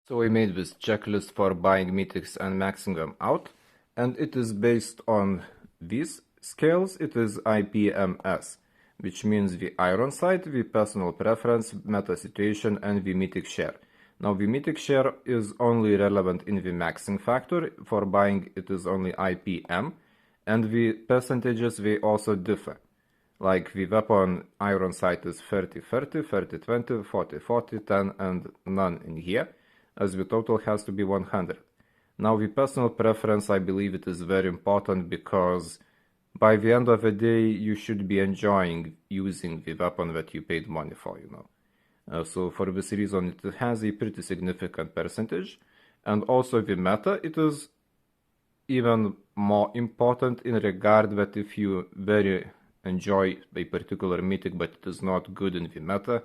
So I made this checklist for buying mythics and maxing them out, and it is based on these scales. It is I.P.M.S, which means the iron side, the personal preference, meta situation, and the mythic share. Now the mythic share is only relevant in the maxing factor. For buying it is only I.P.M, and the percentages they also differ. Like the weapon iron side is 30-30, 30-20, 40-40, 10, and none in here, as the total has to be 100. Now the personal preference, I believe it is very important because by the end of the day you should be enjoying using the weapon that you paid money for, so for this reason it has a pretty significant percentage. And also the meta, it is even more important in regard that if you very enjoy a particular mythic but it is not good in the meta,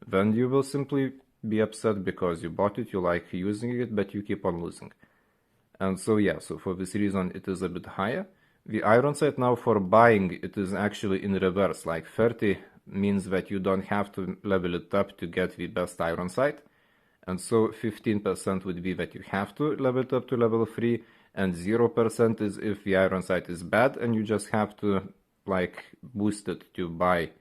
then you will simply be upset because you bought it, you like using it, but you keep on losing. And so yeah, so for this reason it is a bit higher. The iron side now for buying, it is actually in reverse, like 30 means that you don't have to level it up to get the best iron side. And so 15% would be that you have to level it up to level 3, and 0% is if the iron side is bad and you just have to like boost it to buy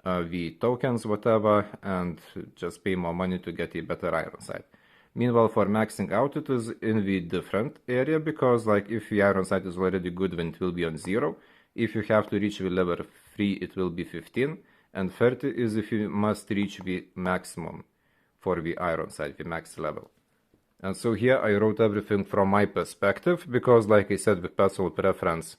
the tokens, whatever, and just pay more money to get a better iron side. Meanwhile, for maxing out, it is in the different area, because like if the iron side is already good, then it will be on 0. If you have to reach the level 3, it will be 15, and 30 is if you must reach the maximum for the iron side, the max level. And so here I wrote everything from my perspective, because like I said, the personal preference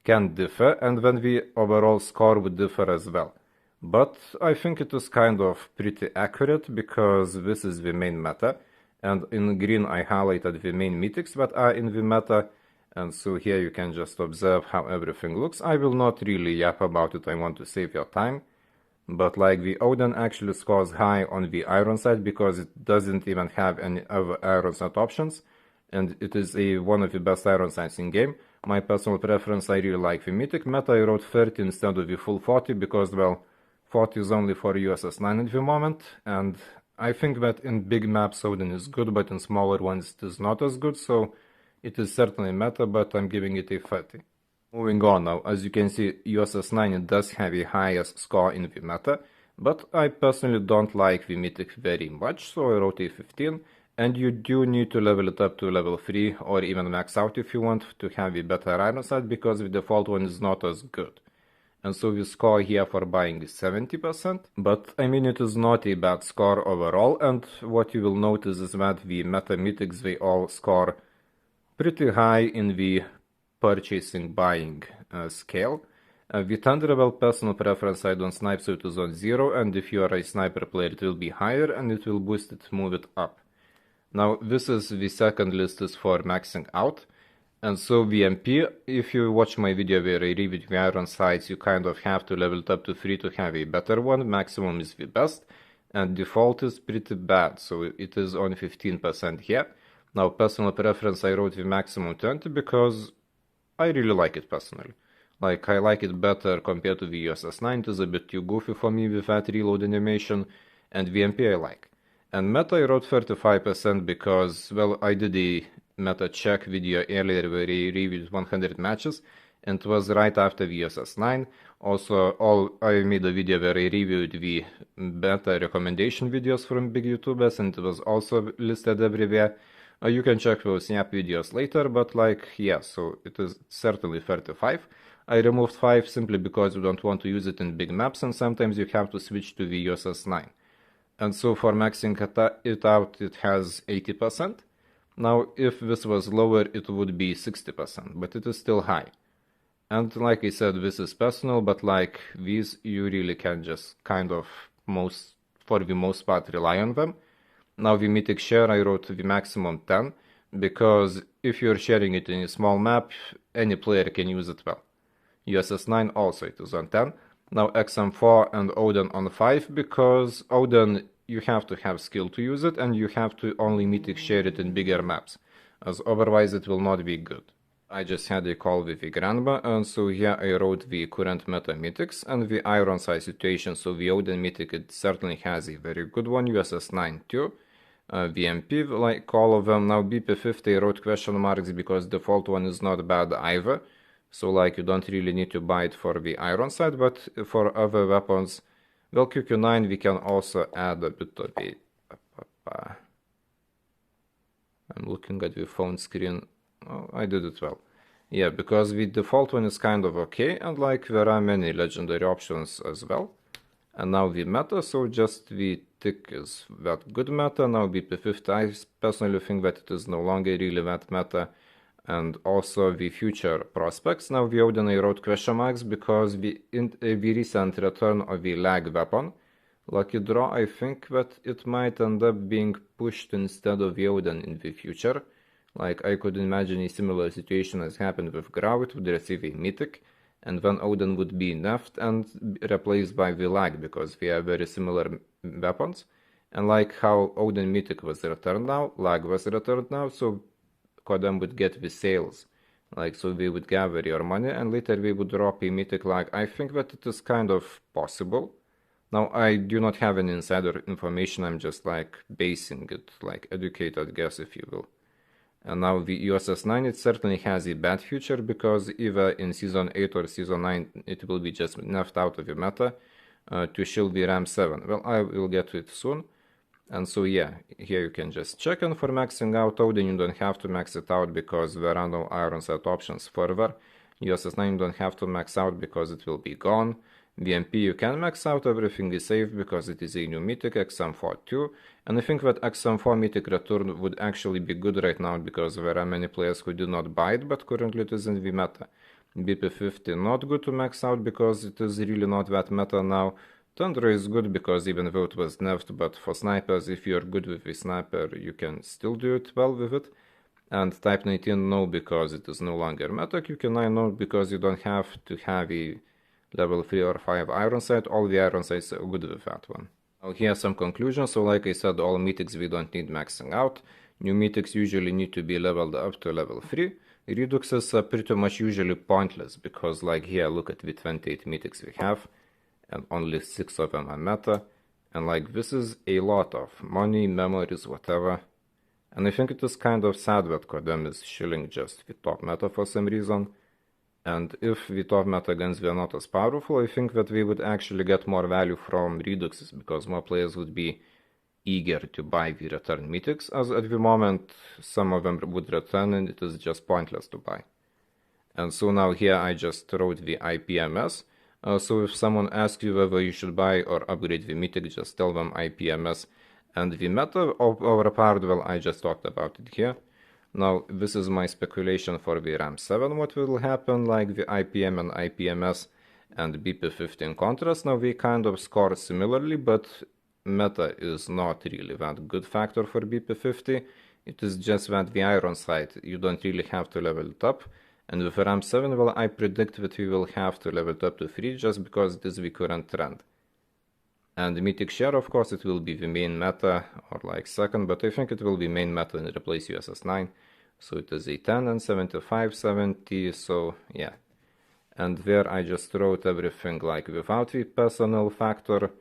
can differ, and then the overall score would differ as well. But I think it is kind of pretty accurate, because this is the main meta, and in green I highlighted the main mythics that are in the meta, and so here you can just observe how everything looks. I will not really yap about it, I want to save your time, but like the Odin actually scores high on the iron side because it doesn't even have any other iron side options, and it is one of the best iron sides in game. My personal preference, I really like the mythic. Meta I wrote 30 instead of the full 40 because, well, 40 is only for USS 9 at the moment, and I think that in big maps Odin is good, but in smaller ones it is not as good, so it is certainly meta, but I'm giving it a 30. Moving on now, as you can see, USS 9 it does have a highest score in the meta, but I personally don't like the mythic very much, so I wrote a 15, and you do need to level it up to level 3 or even max out if you want to have a better iron side, because the default one is not as good. And so the score here for buying is 70%, but I mean it is not a bad score overall, and what you will notice is that the meta mythics, they all score pretty high in the purchasing buying scale. The Thunderable personal preference side on snipe, so it is on 0, and if you are a sniper player it will be higher and it will boost it, move it up. Now this is the second list is for maxing out. And so VMP, if you watch my video where I reviewed the iron sides, you kind of have to level it up to 3 to have a better one. Maximum is the best, and default is pretty bad, so it is on 15% here. Now personal preference, I wrote the maximum 20 because I really like it personally. Like, I like it better compared to the USS 9, it is a bit too goofy for me with that reload animation, and VMP I like. And meta I wrote 35% because, well, I did a meta check video earlier where I reviewed 100 matches, and it was right after the USS 9. Also, I made a video where I reviewed the meta recommendation videos from big YouTubers, and it was also listed everywhere. You can check those snap videos later, but like, yeah, so it is certainly 35. I removed 5 simply because you don't want to use it in big maps, and sometimes you have to switch to the USS 9. And so for maxing it out, it has 80%. Now, if this was lower, it would be 60%, but it is still high. And like I said, this is personal, but like these, you really can just kind of for the most part, rely on them. Now the mythic share, I wrote the maximum 10, because if you're sharing it in a small map, any player can use it well. USS 9 also, it is on 10. Now XM4 and Odin on 5, because Odin, you have to have skill to use it, and you have to only mythic share it in bigger maps, as otherwise it will not be good. I just had a call with the grandma, and so here I wrote the current meta mythics and the iron size situation. So the Odin mythic, it certainly has a very good one, USS 9 too. VMP, like all of them. Now BP50 I wrote question marks because default one is not bad either. So like you don't really need to buy it for the iron side, but for other weapons, well, QQ9 we can also add a bit of a... I'm looking at the phone screen. Oh, I did it well. Yeah, because the default one is kind of okay, and like there are many legendary options as well. And now the meta, so just the tick is that good meta. Now BP50, I personally think that it is no longer really that meta. And also the future prospects. Now the Odin I wrote question marks because the recent return of the lag weapon, Lucky Draw, I think that it might end up being pushed instead of the Odin in the future. Like I could imagine a similar situation as happened with Grau, it would receive a Mythic, and then Odin would be nerfed and replaced by the lag because they are very similar weapons. And like how Odin Mythic was returned now, lag was returned now, so CODM would get the sales. Like, so we would gather your money and later we would drop a Mythic lag. I think that it is kind of possible. Now, I do not have any insider information, I'm just like basing it, like educated guess if you will. And now the USS 9, it certainly has a bad future because either in Season 8 or Season 9 it will be just nerfed out of the meta to shield the RAM 7. Well, I will get to it soon. And so yeah, here you can just check, and for maxing out Odin you don't have to max it out because there are no iron set options further. USS 9 you don't have to max out because it will be gone. VMP you can max out, everything is safe because it is a new Mythic, XM4 too. And I think that XM4 Mythic return would actually be good right now because there are many players who do not buy it, but currently it is in the meta. BP50 not good to max out because it is really not that meta now. Thunder is good because even though it was nerfed, but for snipers, if you're good with the sniper, you can still do it well with it. And Type 19 no because it is no longer meta. QQ9 no because you don't have to have a level 3 or 5 iron sight. All the iron sights are good with that one. Now here are some conclusions. So like I said, all mythics we don't need maxing out. New mythics usually need to be leveled up to level 3. Reduxes are pretty much usually pointless because like here look at the 28 mythics we have. And only 6 of them are meta, and like this is a lot of money, memories, whatever. And I think it is kind of sad that CODM is shilling just the top meta for some reason. And if the top meta guns were not as powerful, I think that we would actually get more value from reduxes because more players would be eager to buy the return mythics, as at the moment some of them would return and it is just pointless to buy. And so now here I just wrote the I.P.M.S. So if someone asks you whether you should buy or upgrade the Mythic, just tell them I.P.M.S. And the meta of our part, well, I just talked about it here. Now, this is my speculation for the RAM 7, what will happen, like the I.P.M. and I.P.M.S. and BP50 in contrast. Now, we kind of score similarly, but meta is not really that good factor for BP50. It is just that the iron side, you don't really have to level it up. And with RAM 7, well, I predict that we will have to level it up to 3 just because it is the current trend. And the Mythic share, of course, it will be the main meta, or like second, but I think it will be main meta and replace USS 9. So it is a 10 and 75, 70, so yeah. And there I just wrote everything like without the personal factor,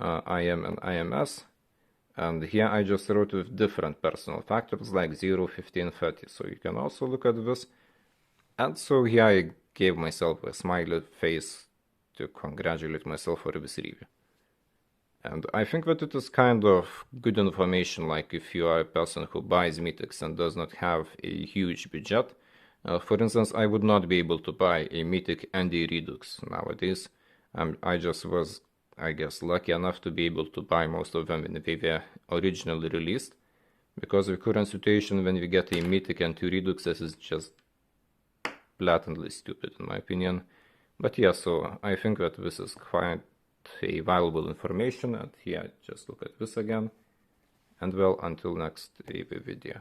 IM and IMS. And here I just wrote with different personal factors like 0, 15, 30. So you can also look at this. And so here I gave myself a smiley face to congratulate myself for this review. And I think that it is kind of good information, like if you are a person who buys mythics and does not have a huge budget. For instance, I would not be able to buy a mythic and a redux nowadays. I just was, I guess, lucky enough to be able to buy most of them when they were originally released. Because the current situation when we get a mythic and 2 reduxes is just blatantly stupid in my opinion. But yeah, so I think that this is quite a valuable information, and here just look at this again. And well, until next video.